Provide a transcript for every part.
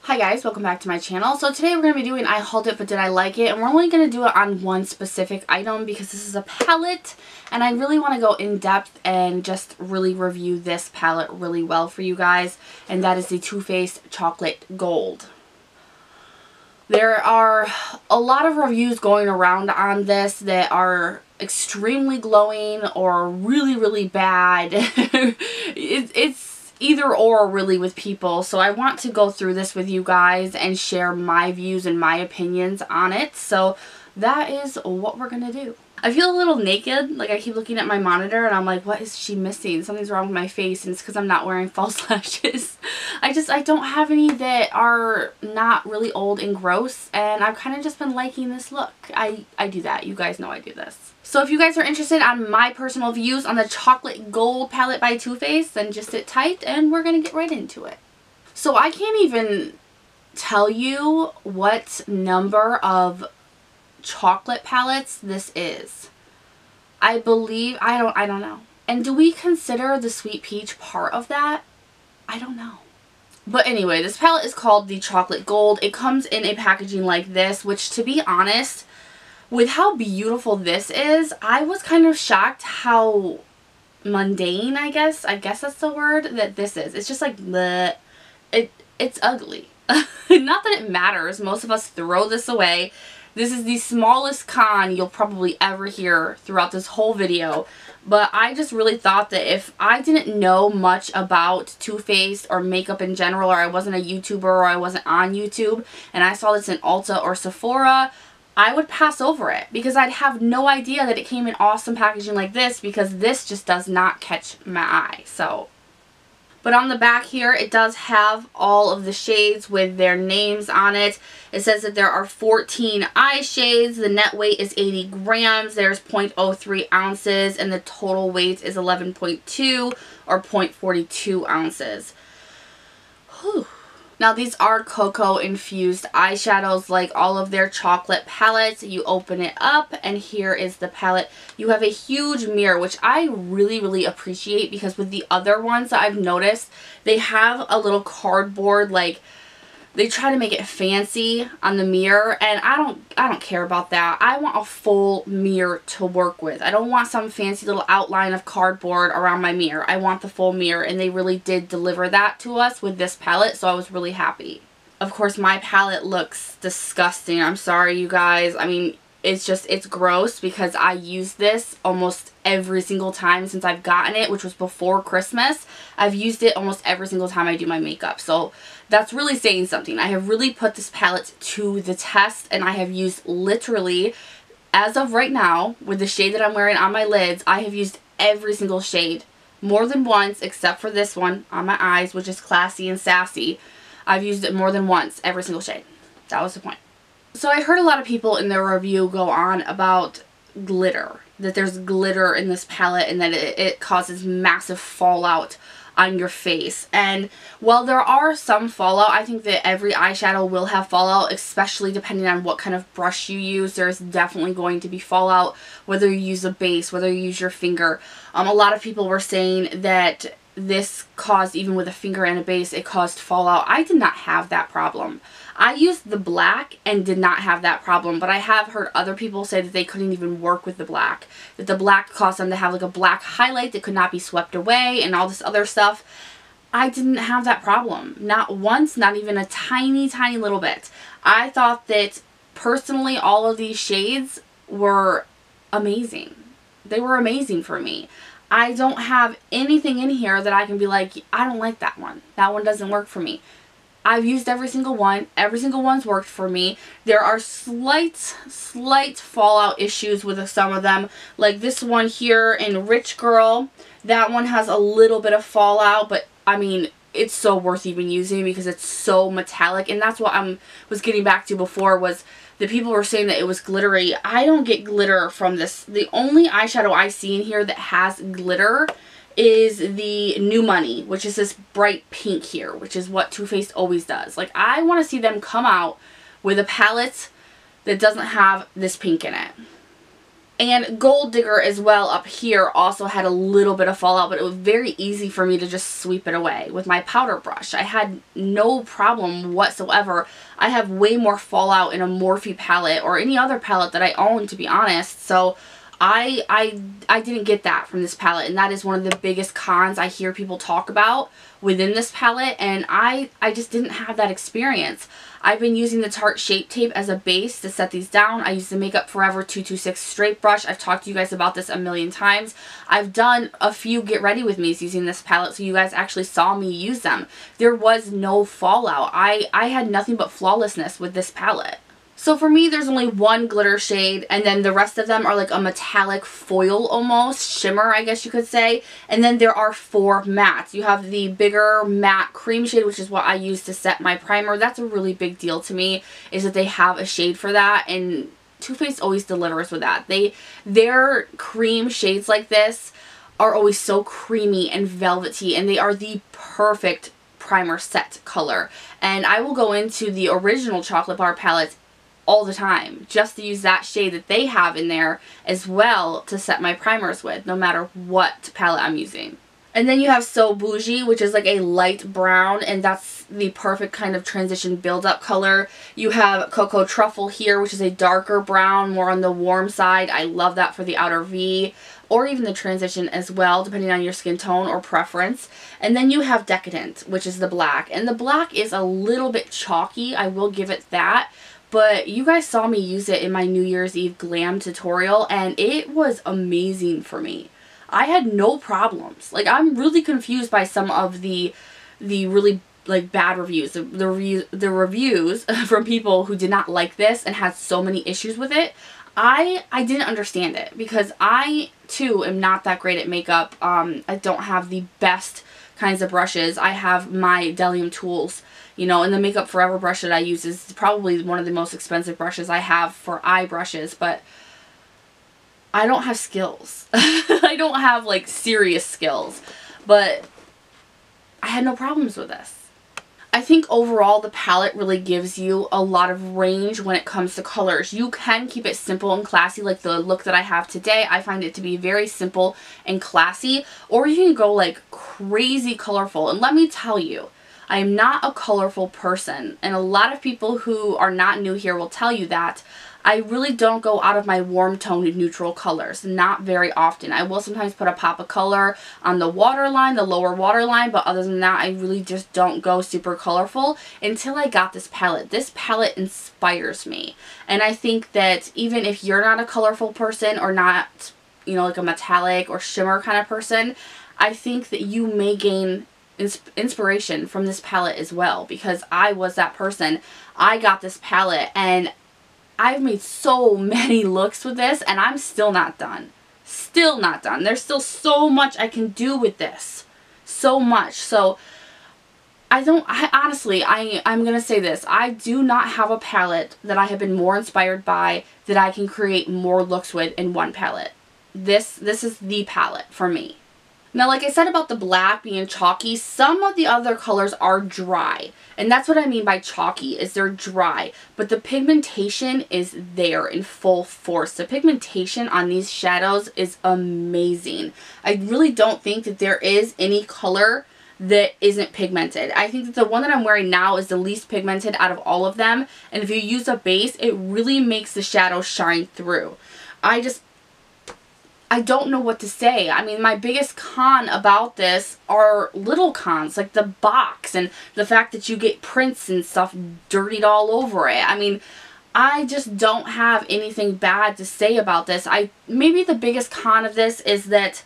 Hi guys, welcome back to my channel. So today we're going to be doing I hauled it but did I like it, and we're only going to do it on one specific item because this is a palette and I really want to go in depth and just really review this palette really well for you guys, and that is the Too Faced Chocolate Gold. There are a lot of reviews going around on this that are extremely glowing or really bad. It's either or really with people, so I want to go through this with you guys and share my views and my opinions on it. So that is what we're gonna do. I feel a little naked, like I keep looking at my monitor and I'm like, what is she missing? Something's wrong with my face, and it's because I'm not wearing false lashes. I don't have any that are not really old and gross, and I've kind of just been liking this look. I do that. You guys know I do this. So if you guys are interested on my personal views on the Chocolate Gold palette by Too Faced, then just sit tight and we're going to get right into it. So I can't even tell you what number of chocolate palettes this is. I believe, I don't know. And do we consider the Sweet Peach part of that? I don't know. But anyway, this palette is called the Chocolate Gold. It comes in a packaging like this, which, to be honest, with how beautiful this is, I was kind of shocked how mundane, I guess that's the word, that this is. It's just like, bleh. It's ugly. Not that it matters. Most of us throw this away. This is the smallest con you'll probably ever hear throughout this whole video. But I just really thought that if I didn't know much about Too Faced or makeup in general, or I wasn't a YouTuber or I wasn't on YouTube, and I saw this in Ulta or Sephora, I would pass over it because I'd have no idea that it came in awesome packaging like this, because this just does not catch my eye. So, but on the back here, it does have all of the shades with their names on it. It says that there are 14 eye shades. The net weight is 80 grams. There's 0.03 ounces, and the total weight is 11.2 or 0.42 ounces. Whew. Now these are cocoa infused eyeshadows like all of their chocolate palettes. You open it up and here is the palette. You have a huge mirror, which I really appreciate, because with the other ones that I've noticed, they have a little cardboard, like they try to make it fancy on the mirror, and I don't care about that. I want a full mirror to work with. I don't want some fancy little outline of cardboard around my mirror. I want the full mirror, and they really did deliver that to us with this palette, so I was really happy. Of course, my palette looks disgusting. I'm sorry, you guys. I mean, it's gross because I use this almost every single time since I've gotten it, which was before Christmas. I've used it almost every single time I do my makeup. So that's really saying something. I have really put this palette to the test, and I have used literally, as of right now, with the shade that I'm wearing on my lids, I have used every single shade more than once, except for this one on my eyes, which is Classy and Sassy. I've used it more than once, every single shade. That was the point. So I heard a lot of people in their review go on about glitter, that there's glitter in this palette and that it causes massive fallout on your face. And while there are some fallout, I think that every eyeshadow will have fallout, especially depending on what kind of brush you use. There's definitely going to be fallout, whether you use a base, whether you use your finger. A lot of people were saying that this caused, even with a finger and a base, it caused fallout. I did not have that problem. I used the black and did not have that problem, but I have heard other people say that they couldn't even work with the black. That the black caused them to have like a black highlight that could not be swept away and all this other stuff. I didn't have that problem. Not once, not even a tiny little bit. I thought that personally all of these shades were amazing. They were amazing for me. I don't have anything in here that I can be like, I don't like that one. That one doesn't work for me. I've used every single one. Every single one's worked for me. There are slight fallout issues with some of them. Like this one here in Rich Girl. That one has a little bit of fallout, but I mean, it's so worth even using because it's so metallic. And that's what I was getting back to before, was the people were saying that it was glittery. I don't get glitter from this. The only eyeshadow I see in here that has glitter is the New Money, which is this bright pink here, which is what Too Faced always does. Like, I want to see them come out with a palette that doesn't have this pink in it. And Gold Digger as well up here also had a little bit of fallout, but it was very easy for me to just sweep it away with my powder brush. I had no problem whatsoever. I have way more fallout in a Morphe palette or any other palette that I own, to be honest. So I didn't get that from this palette, and that is one of the biggest cons I hear people talk about within this palette, and I just didn't have that experience. I've been using the Tarte Shape Tape as a base to set these down. I use the Makeup Forever 226 straight brush. I've talked to you guys about this a million times. I've done a few get ready with me's using this palette, so you guys actually saw me use them. There was no fallout. I had nothing but flawlessness with this palette. So for me, there's only one glitter shade, and then the rest of them are like a metallic foil almost, shimmer I guess you could say. And then there are 4 mattes. You have the bigger matte cream shade, which is what I use to set my primer. That's a really big deal to me, is that they have a shade for that, and Too Faced always delivers with that. Their cream shades like this are always so creamy and velvety, and they are the perfect primer set color. And I will go into the original Chocolate Bar palettes all the time just to use that shade that they have in there as well to set my primers with, no matter what palette I'm using. And then you have So Bougie, which is like a light brown, and that's the perfect kind of transition build-up color. You have Cocoa Truffle here, which is a darker brown, more on the warm side. I love that for the outer V, or even the transition as well, depending on your skin tone or preference. And then you have Decadent, which is the black. And the black is a little bit chalky, I will give it that. But you guys saw me use it in my New Year's Eve glam tutorial, and it was amazing for me. I had no problems. Like, I'm really confused by some of the really like bad reviews. The reviews from people who did not like this and had so many issues with it. I didn't understand it, because I too am not that great at makeup. I don't have the best kinds of brushes. I have my Delium tools, you know, and the Makeup Forever brush that I use is probably one of the most expensive brushes I have for eye brushes, but I don't have skills. I don't have like serious skills, but I had no problems with this. I think overall the palette really gives you a lot of range when it comes to colors. You can keep it simple and classy, like the look that I have today. I find it to be very simple and classy, or you can go like crazy colorful. And let me tell you, I am not a colorful person, and a lot of people who are not new here will tell you that. I really don't go out of my warm toned neutral colors, not very often. I will sometimes put a pop of color on the waterline, the lower waterline, but other than that, I really just don't go super colorful until I got this palette. This palette inspires me, and I think that even if you're not a colorful person or not, you know, like a metallic or shimmer kind of person, I think that you may gain inspiration from this palette as well, because I was that person. I got this palette and I've made so many looks with this, and I'm still not done. Still not done. There's still so much I can do with this. So much. So I'm going to say this. I do not have a palette that I have been more inspired by that I can create more looks with in one palette. This is the palette for me. Now, like I said about the black being chalky, some of the other colors are dry. And that's what I mean by chalky, is they're dry. But the pigmentation is there in full force. The pigmentation on these shadows is amazing. I really don't think that there is any color that isn't pigmented. I think that the one that I'm wearing now is the least pigmented out of all of them. And if you use a base, it really makes the shadow shine through. I don't know what to say. I mean, my biggest con about this are little cons, like the box and the fact that you get prints and stuff dirtied all over it. I mean, I just don't have anything bad to say about this. Maybe the biggest con of this is that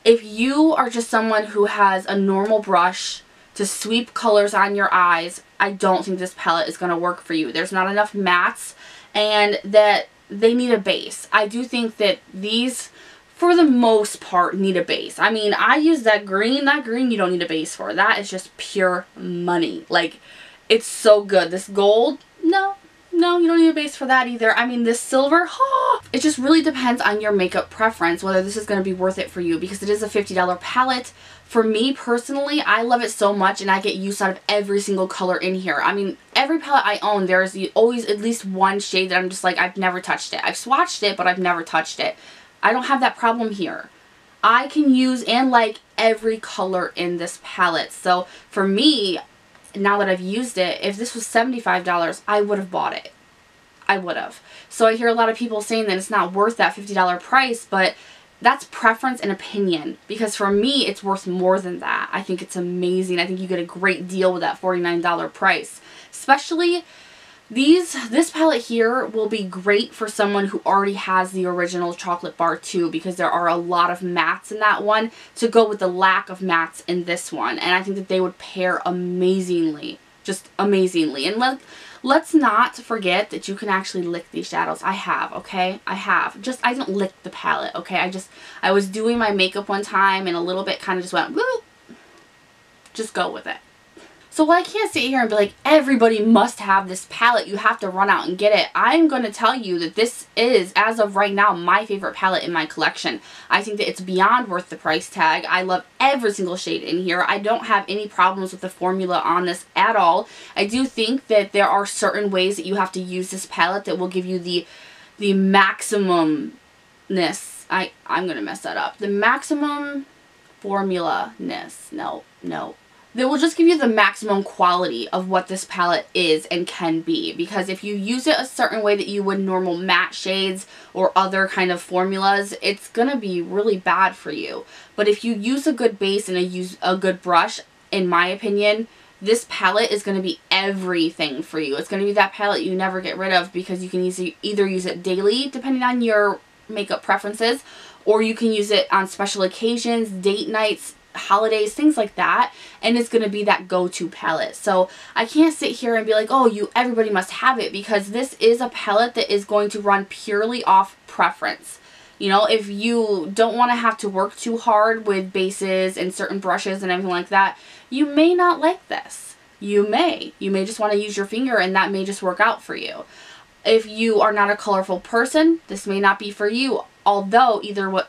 if you are just someone who has a normal brush to sweep colors on your eyes, I don't think this palette is going to work for you. There's not enough mattes, and that they need a base. I do think that these, for the most part, need a base. I mean, I use that green. That green you don't need a base for. That is just pure money. Like, it's so good. This gold, no, you don't need a base for that either. I mean, this silver, It just really depends on your makeup preference, whether this is going to be worth it for you, because it is a $50 palette. For me personally, I love it so much and I get use out of every single color in here. I mean, every palette I own, there's always at least one shade that I'm just like, I've never touched it. I've swatched it, but I've never touched it. I don't have that problem here. I can use and like every color in this palette. So for me, now that I've used it, if this was $75, I would have bought it. I would have. So I hear a lot of people saying that it's not worth that $50 price, but that's preference and opinion, because for me it's worth more than that. I think it's amazing. I think you get a great deal with that $49 price. Especially this palette here will be great for someone who already has the original chocolate bar too, because there are a lot of mattes in that one to go with the lack of mattes in this one, and I think that they would pair amazingly, just amazingly. And let's not forget that you can actually lick these shadows. I have, okay? I have. I didn't lick the palette, okay? I was doing my makeup one time and a little bit kind of just went, woo! Just go with it. So while I can't sit here and be like, everybody must have this palette, you have to run out and get it, I'm going to tell you that this is, as of right now, my favorite palette in my collection. I think that it's beyond worth the price tag. I love every single shade in here. I don't have any problems with the formula on this at all. I do think that there are certain ways that you have to use this palette that will give you the maximumness. I'm going to mess that up. The maximum formula-ness. No. That will just give you the maximum quality of what this palette is and can be. Because if you use it a certain way that you would normal matte shades or other kind of formulas, it's going to be really bad for you. But if you use a good base and use a good brush, in my opinion, this palette is going to be everything for you. It's going to be that palette you never get rid of, because you can either use it daily, depending on your makeup preferences, or you can use it on special occasions, date nights, holidays, things like that, and it's going to be that go-to palette. So I can't sit here and be like, oh, everybody must have it, because this is a palette that is going to run purely off preference. You know, if you don't want to have to work too hard with bases and certain brushes and everything like that, you may not like this. You may just want to use your finger, and that may just work out for you. If you are not a colorful person, this may not be for you. Although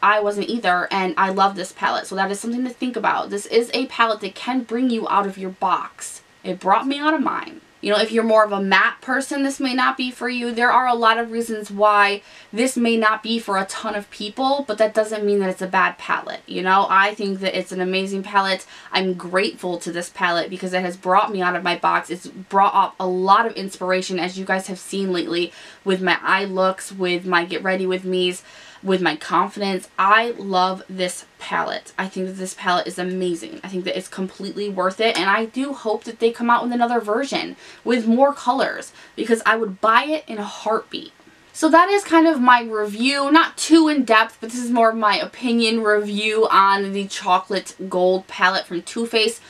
I wasn't either, and I love this palette, so that is something to think about. This is a palette that can bring you out of your box. It brought me out of mine. You know, if you're more of a matte person, this may not be for you. There are a lot of reasons why this may not be for a ton of people, but that doesn't mean that it's a bad palette. You know, I think that it's an amazing palette. I'm grateful to this palette because it has brought me out of my box. It's brought up a lot of inspiration, as you guys have seen lately, with my eye looks, with my get ready with me's, with my confidence. I love this palette. I think that this palette is amazing. I think that it's completely worth it, and I do hope that they come out with another version with more colors, because I would buy it in a heartbeat. So that is kind of my review, not too in depth, but this is more of my opinion review on the chocolate gold palette from Too Faced.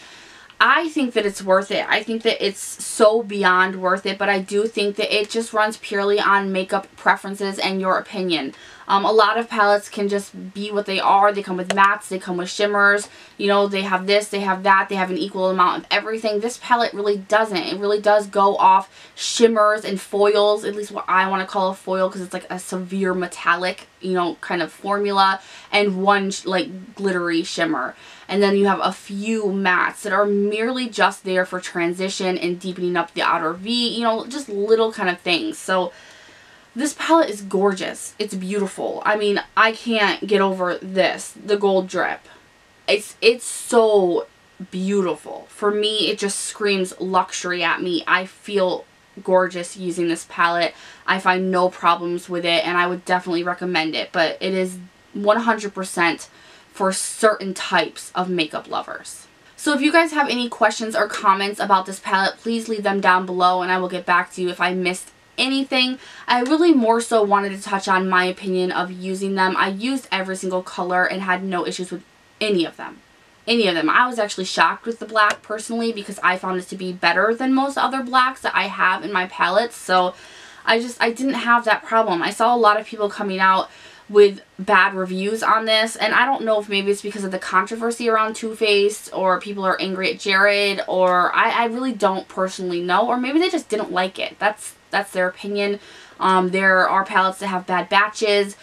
I think that it's worth it. I think that it's so beyond worth it, but I do think that it just runs purely on makeup preferences and your opinion. A lot of palettes can just be what they are. They come with mattes, they come with shimmers, you know, they have this, they have that, they have an equal amount of everything. This palette really doesn't. It really does go off shimmers and foils, at least what I want to call a foil, because it's like a severe metallic, you know, kind of formula, and one like glittery shimmer. And then you have a few mattes that are merely just there for transition and deepening up the outer V, you know, just little kind of things. So this palette is gorgeous. It's beautiful. I mean, I can't get over this, the gold drip. It's so beautiful. For me, it just screams luxury at me. I feel gorgeous using this palette. I find no problems with it, and I would definitely recommend it. But it is 100% for certain types of makeup lovers. So if you guys have any questions or comments about this palette, please leave them down below, and I will get back to you if I missed anything. I really more so wanted to touch on my opinion of using them. I used every single color and had no issues with any of them. I was actually shocked with the black personally, because I found it to be better than most other blacks that I have in my palettes. So I didn't have that problem. I saw a lot of people coming out with bad reviews on this, and I don't know if maybe it's because of the controversy around Too Faced, or people are angry at Jared, or I really don't personally know, or maybe they just didn't like it. That's That's their opinion. There are palettes that have bad batches.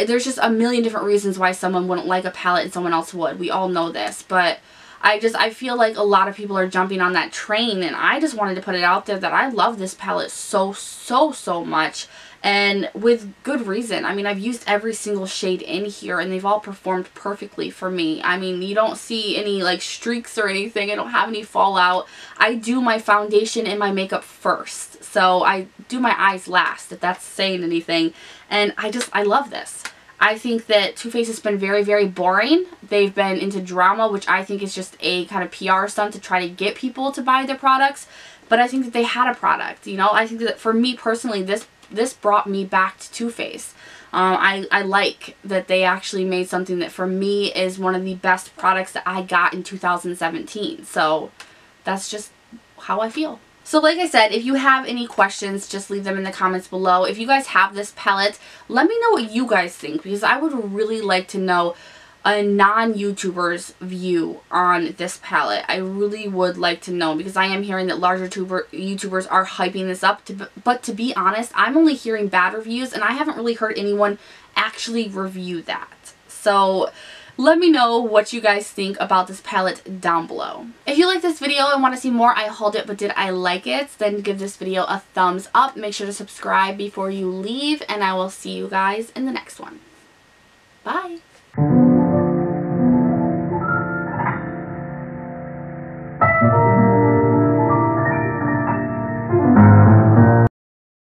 There's just a million different reasons why someone wouldn't like a palette and someone else would. We all know this, but I feel like a lot of people are jumping on that train, and I just wanted to put it out there that I love this palette so much, and with good reason. I mean, I've used every single shade in here, and they've all performed perfectly for me. I mean, you don't see any like streaks or anything. I don't have any fallout. I do my foundation and my makeup first, so I do my eyes last, if that's saying anything, and I love this. I think that Too Faced has been very boring. They've been into drama, which I think is just a kind of PR stunt to try to get people to buy their products. But I think that they had a product, you know. I think that for me personally, this brought me back to Too Faced. I like that they actually made something that for me is one of the best products that I got in 2017. So that's just how I feel. So like I said, if you have any questions, just leave them in the comments below. If you guys have this palette, let me know what you guys think, because I would really like to know a non-YouTuber's view on this palette. I really would like to know, because I am hearing that larger YouTubers are hyping this up, but to be honest, I'm only hearing bad reviews, and I haven't really heard anyone actually review that. So let me know what you guys think about this palette down below. If you like this video and want to see more I hauled it but did I like it, then give this video a thumbs up. Make sure to subscribe before you leave, and I will see you guys in the next one. Bye!